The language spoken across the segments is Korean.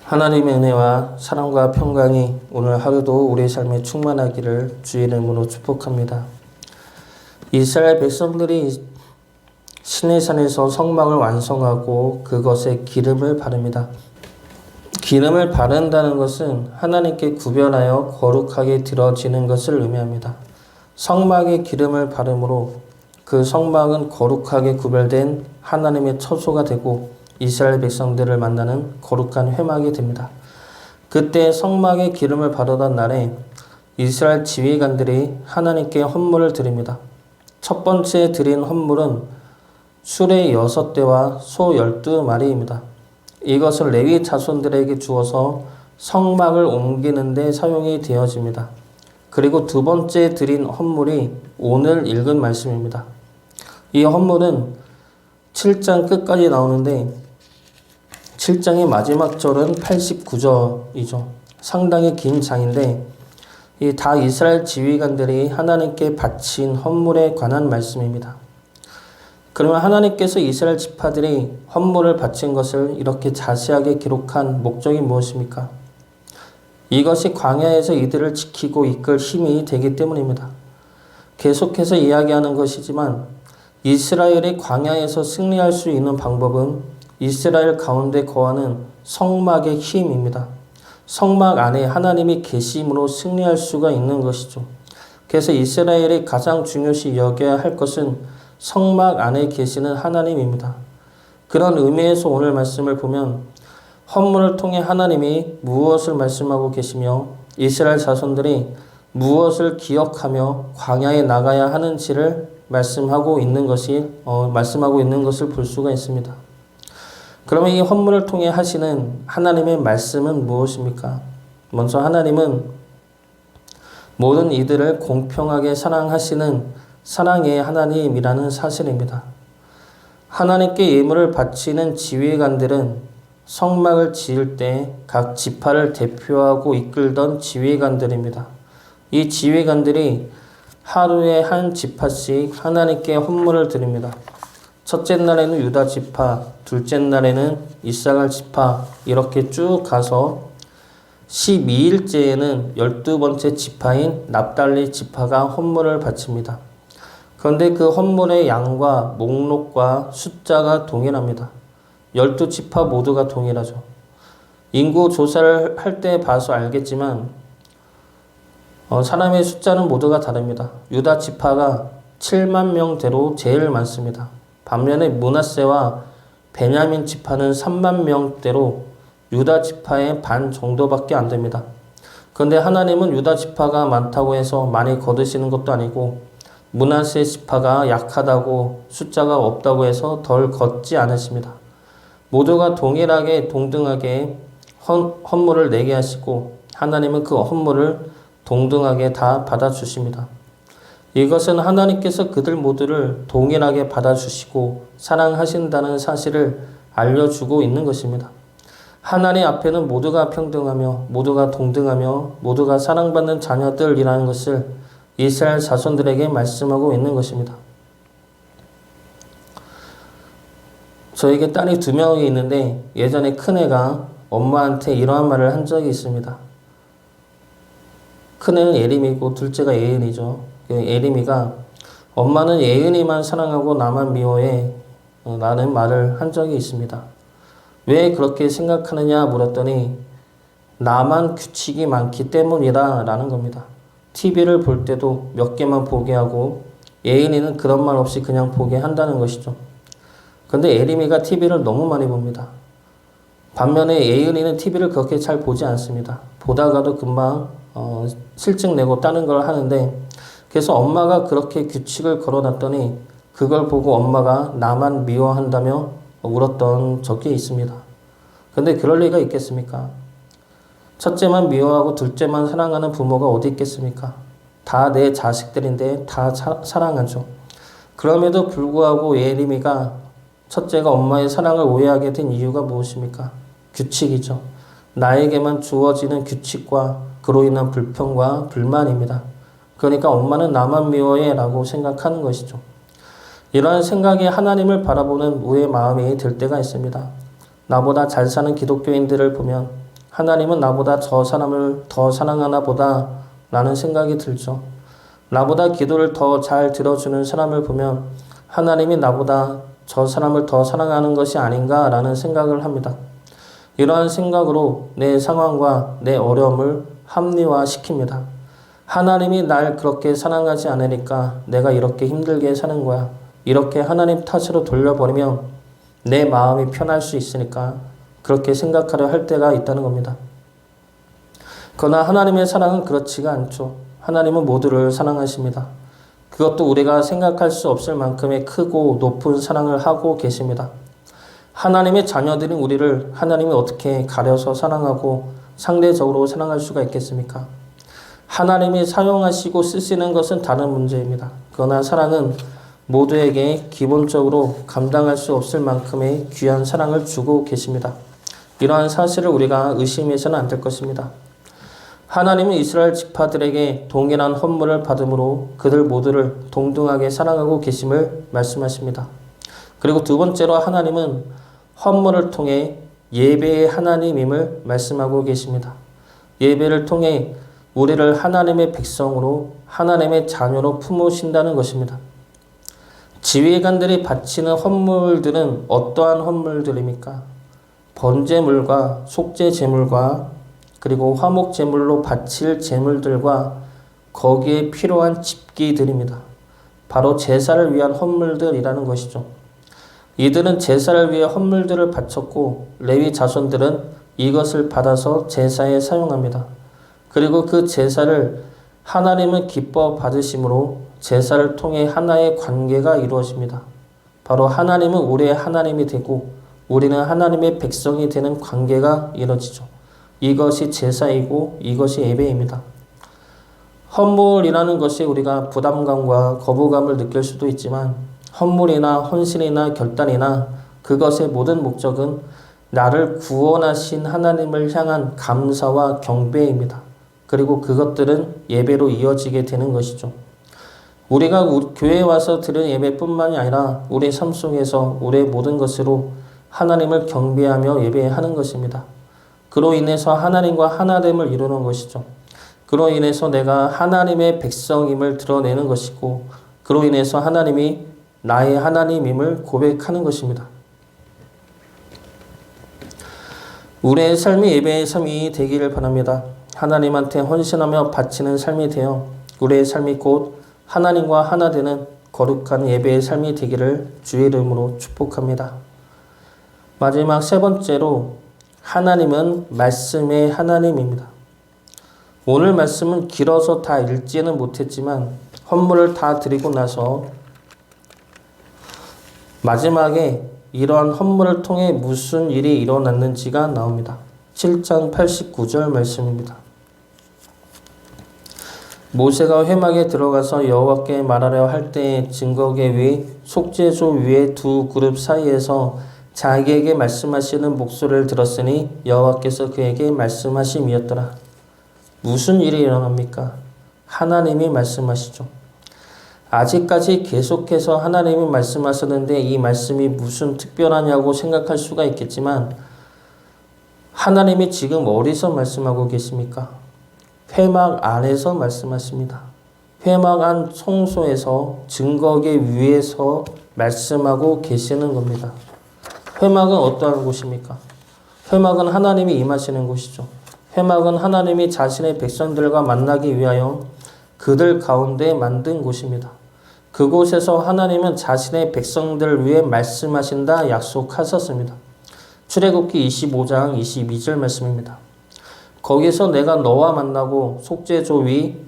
하나님의 은혜와 사랑과 평강이 오늘 하루도 우리의 삶에 충만하기를 주의 이름으로 축복합니다. 이스라엘 백성들이 시내산에서 성막을 완성하고 그것에 기름을 바릅니다. 기름을 바른다는 것은 하나님께 구별하여 거룩하게 드려지는 것을 의미합니다. 성막에 기름을 바름으로 그 성막은 거룩하게 구별된 하나님의 처소가 되고 이스라엘 백성들을 만나는 거룩한 회막이 됩니다. 그때 성막에 기름을 바르던 날에 이스라엘 지휘관들이 하나님께 헌물을 드립니다. 첫 번째 드린 헌물은 수레 6대와 소 12마리입니다. 이것을 레위 자손들에게 주어서 성막을 옮기는 데 사용이 되어집니다. 그리고 두 번째 드린 헌물이 오늘 읽은 말씀입니다. 이 헌물은 7장 끝까지 나오는데 7장의 마지막 절은 89절이죠. 상당히 긴 장인데 이 다 이스라엘 지휘관들이 하나님께 바친 헌물에 관한 말씀입니다. 그러면 하나님께서 이스라엘 지파들이 헌물을 바친 것을 이렇게 자세하게 기록한 목적이 무엇입니까? 이것이 광야에서 이들을 지키고 이끌 힘이 되기 때문입니다. 계속해서 이야기하는 것이지만 이스라엘이 광야에서 승리할 수 있는 방법은 이스라엘 가운데 거하는 성막의 힘입니다. 성막 안에 하나님이 계심으로 승리할 수가 있는 것이죠. 그래서 이스라엘이 가장 중요시 여겨야 할 것은 성막 안에 계시는 하나님입니다. 그런 의미에서 오늘 말씀을 보면 헌물을 통해 하나님이 무엇을 말씀하고 계시며 이스라엘 자손들이 무엇을 기억하며 광야에 나가야 하는지를 말씀하고 있는 것을 볼 수가 있습니다. 그러면 이 헌물을 통해 하시는 하나님의 말씀은 무엇입니까? 먼저 하나님은 모든 이들을 공평하게 사랑하시는 사랑의 하나님이라는 사실입니다. 하나님께 예물을 바치는 지휘관들은 성막을 지을 때 각 지파를 대표하고 이끌던 지휘관들입니다. 이 지휘관들이 하루에 한 지파씩 하나님께 헌물을 드립니다. 첫째 날에는 유다 지파, 둘째 날에는 이사갈 지파 이렇게 쭉 가서 12일째에는 12번째 지파인 납달리 지파가 헌물을 바칩니다. 그런데 그 헌물의 양과 목록과 숫자가 동일합니다. 12지파 모두가 동일하죠. 인구 조사를 할 때 봐서 알겠지만 사람의 숫자는 모두가 다릅니다. 유다 지파가 7만 명대로 제일 많습니다. 반면에 므낫세와 베냐민 지파는 3만 명대로 유다 지파의 반 정도밖에 안 됩니다. 그런데 하나님은 유다 지파가 많다고 해서 많이 거두시는 것도 아니고 므낫세 지파가 약하다고 숫자가 없다고 해서 덜 걷지 않으십니다. 모두가 동일하게 동등하게 헌물을 내게 하시고 하나님은 그 헌물을 동등하게 다 받아주십니다. 이것은 하나님께서 그들 모두를 동일하게 받아주시고 사랑하신다는 사실을 알려주고 있는 것입니다. 하나님 앞에는 모두가 평등하며 모두가 동등하며 모두가 사랑받는 자녀들이라는 것을 이스라엘 자손들에게 말씀하고 있는 것입니다. 저에게 딸이 2명이 있는데 예전에 큰애가 엄마한테 이러한 말을 한 적이 있습니다. 큰애는 예림이고 둘째가 예은이죠. 예림이가 엄마는 예은이만 사랑하고 나만 미워해 라는 말을 한 적이 있습니다. 왜 그렇게 생각하느냐 물었더니 나만 규칙이 많기 때문이다 라는 겁니다. TV를 볼 때도 몇 개만 보게 하고 예은이는 그런 말 없이 그냥 보게 한다는 것이죠. 그런데 예림이가 TV를 너무 많이 봅니다. 반면에 예은이는 TV를 그렇게 잘 보지 않습니다. 보다가도 금방 실증 내고 다른 걸 하는데 그래서 엄마가 그렇게 규칙을 걸어놨더니 그걸 보고 엄마가 나만 미워한다며 울었던 적이 있습니다. 그런데 그럴 리가 있겠습니까? 첫째만 미워하고 둘째만 사랑하는 부모가 어디 있겠습니까? 다 내 자식들인데 다 사랑하죠. 그럼에도 불구하고 예림이가 첫째가 엄마의 사랑을 오해하게 된 이유가 무엇입니까? 규칙이죠. 나에게만 주어지는 규칙과 그로 인한 불평과 불만입니다. 그러니까 엄마는 나만 미워해 라고 생각하는 것이죠. 이러한 생각이 하나님을 바라보는 우리의 마음이 들 때가 있습니다. 나보다 잘 사는 기독교인들을 보면 하나님은 나보다 저 사람을 더 사랑하나 보다 라는 생각이 들죠. 나보다 기도를 더 잘 들어주는 사람을 보면 하나님이 나보다 저 사람을 더 사랑하는 것이 아닌가 라는 생각을 합니다. 이러한 생각으로 내 상황과 내 어려움을 합리화시킵니다. 하나님이 날 그렇게 사랑하지 않으니까 내가 이렇게 힘들게 사는 거야. 이렇게 하나님 탓으로 돌려버리면 내 마음이 편할 수 있으니까 그렇게 생각하려 할 때가 있다는 겁니다. 그러나 하나님의 사랑은 그렇지가 않죠. 하나님은 모두를 사랑하십니다. 그것도 우리가 생각할 수 없을 만큼의 크고 높은 사랑을 하고 계십니다. 하나님의 자녀들인 우리를 하나님이 어떻게 가려서 사랑하고 상대적으로 사랑할 수가 있겠습니까? 하나님이 사용하시고 쓰시는 것은 다른 문제입니다. 그러나 사랑은 모두에게 기본적으로 감당할 수 없을 만큼의 귀한 사랑을 주고 계십니다. 이러한 사실을 우리가 의심해서는 안 될 것입니다. 하나님은 이스라엘 지파들에게 동일한 헌물을 받음으로 그들 모두를 동등하게 사랑하고 계심을 말씀하십니다. 그리고 두 번째로 하나님은 헌물을 통해 예배의 하나님임을 말씀하고 계십니다. 예배를 통해 우리를 하나님의 백성으로 하나님의 자녀로 품으신다는 것입니다. 지휘관들이 바치는 헌물들은 어떠한 헌물들입니까? 번제물과 속죄제물과 그리고 화목제물로 바칠 제물들과 거기에 필요한 집기들입니다. 바로 제사를 위한 헌물들이라는 것이죠. 이들은 제사를 위해 헌물들을 바쳤고 레위 자손들은 이것을 받아서 제사에 사용합니다. 그리고 그 제사를 하나님은 기뻐 받으심으로 제사를 통해 하나의 관계가 이루어집니다. 바로 하나님은 우리의 하나님이 되고 우리는 하나님의 백성이 되는 관계가 이루어지죠. 이것이 제사이고 이것이 예배입니다. 헌물이라는 것이 우리가 부담감과 거부감을 느낄 수도 있지만 헌물이나 헌신이나 결단이나 그것의 모든 목적은 나를 구원하신 하나님을 향한 감사와 경배입니다. 그리고 그것들은 예배로 이어지게 되는 것이죠. 우리가 교회에 와서 드리는 예배뿐만이 아니라 우리 삶 속에서 우리의 모든 것으로 하나님을 경배하며 예배하는 것입니다. 그로 인해서 하나님과 하나됨을 이루는 것이죠. 그로 인해서 내가 하나님의 백성임을 드러내는 것이고 그로 인해서 하나님이 나의 하나님임을 고백하는 것입니다. 우리의 삶이 예배의 삶이 되기를 바랍니다. 하나님한테 헌신하며 바치는 삶이 되어 우리의 삶이 곧 하나님과 하나 되는 거룩한 예배의 삶이 되기를 주의 이름으로 축복합니다. 마지막 세 번째로 하나님은 말씀의 하나님입니다. 오늘 말씀은 길어서 다 읽지는 못했지만 헌물을 다 드리고 나서 마지막에 이러한 헌물을 통해 무슨 일이 일어났는지가 나옵니다. 7장 89절 말씀입니다. 모세가 회막에 들어가서 여호와께 말하려 할 때에 증거계 위 속죄소 위에 두 그룹 사이에서 자기에게 말씀하시는 목소리를 들었으니 여호와께서 그에게 말씀하심이었더라. 무슨 일이 일어납니까? 하나님이 말씀하시죠. 아직까지 계속해서 하나님이 말씀하셨는데 이 말씀이 무슨 특별하냐고 생각할 수가 있겠지만 하나님이 지금 어디서 말씀하고 계십니까? 회막 안에서 말씀하십니다. 회막 안 성소에서 증거계 위에서 말씀하고 계시는 겁니다. 회막은 어떠한 곳입니까? 회막은 하나님이 임하시는 곳이죠. 회막은 하나님이 자신의 백성들과 만나기 위하여 그들 가운데 만든 곳입니다. 그곳에서 하나님은 자신의 백성들을 위해 말씀하신다 약속하셨습니다. 출애굽기 25장 22절 말씀입니다. 거기서 내가 너와 만나고 속죄소 위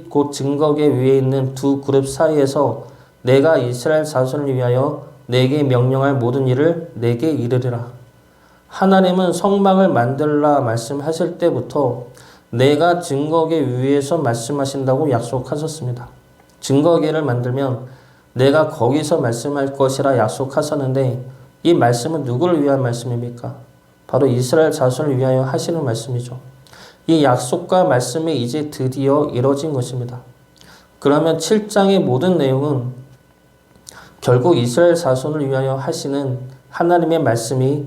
곧 증거계 위에 있는 두 그룹 사이에서 내가 이스라엘 자손을 위하여 내게 명령할 모든 일을 내게 이르리라. 하나님은 성막을 만들라 말씀하실 때부터 내가 증거계 위에서 말씀하신다고 약속하셨습니다. 증거계를 만들면 내가 거기서 말씀할 것이라 약속하셨는데 이 말씀은 누구를 위한 말씀입니까? 바로 이스라엘 자손을 위하여 하시는 말씀이죠. 이 약속과 말씀이 이제 드디어 이뤄진 것입니다. 그러면 7장의 모든 내용은 결국 이스라엘 자손을 위하여 하시는 하나님의 말씀이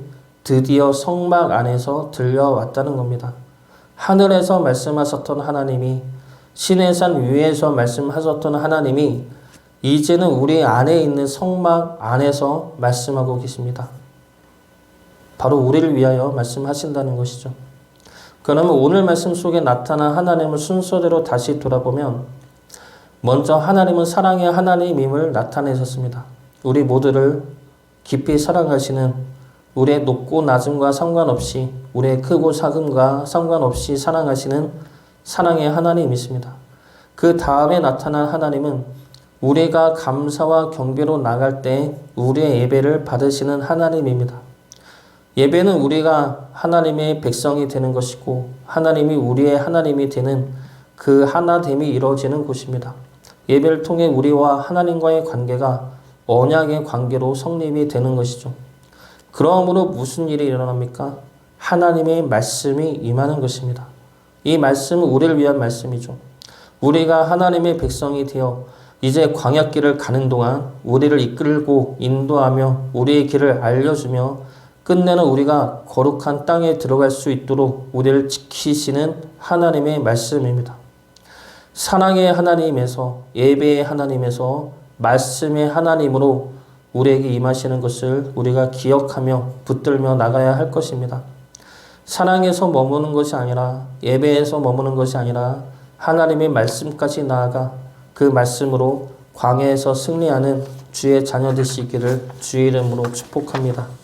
드디어 성막 안에서 들려왔다는 겁니다. 하늘에서 말씀하셨던 하나님이, 시내산 위에서 말씀하셨던 하나님이 이제는 우리 안에 있는 성막 안에서 말씀하고 계십니다. 바로 우리를 위하여 말씀하신다는 것이죠. 그러면 오늘 말씀 속에 나타난 하나님을 순서대로 다시 돌아보면, 먼저 하나님은 사랑의 하나님임을 나타내셨습니다. 우리 모두를 깊이 사랑하시는, 우리의 높고 낮음과 상관없이, 우리의 크고 작음과 상관없이 사랑하시는 사랑의 하나님이십니다. 그 다음에 나타난 하나님은 우리가 감사와 경배로 나갈 때 우리의 예배를 받으시는 하나님입니다. 예배는 우리가 하나님의 백성이 되는 것이고, 하나님이 우리의 하나님이 되는 그 하나됨이 이루어지는 곳입니다. 예배를 통해 우리와 하나님과의 관계가 언약의 관계로 성립이 되는 것이죠. 그러므로 무슨 일이 일어납니까? 하나님의 말씀이 임하는 것입니다. 이 말씀은 우리를 위한 말씀이죠. 우리가 하나님의 백성이 되어 이제 광야길을 가는 동안 우리를 이끌고 인도하며 우리의 길을 알려주며 끝내는 우리가 거룩한 땅에 들어갈 수 있도록 우리를 지키시는 하나님의 말씀입니다. 사랑의 하나님에서, 예배의 하나님에서 말씀의 하나님으로 우리에게 임하시는 것을 우리가 기억하며 붙들며 나가야 할 것입니다. 사랑에서 머무는 것이 아니라, 예배에서 머무는 것이 아니라 하나님의 말씀까지 나아가 그 말씀으로 광야에서 승리하는 주의 자녀 되시기를 주의 이름으로 축복합니다.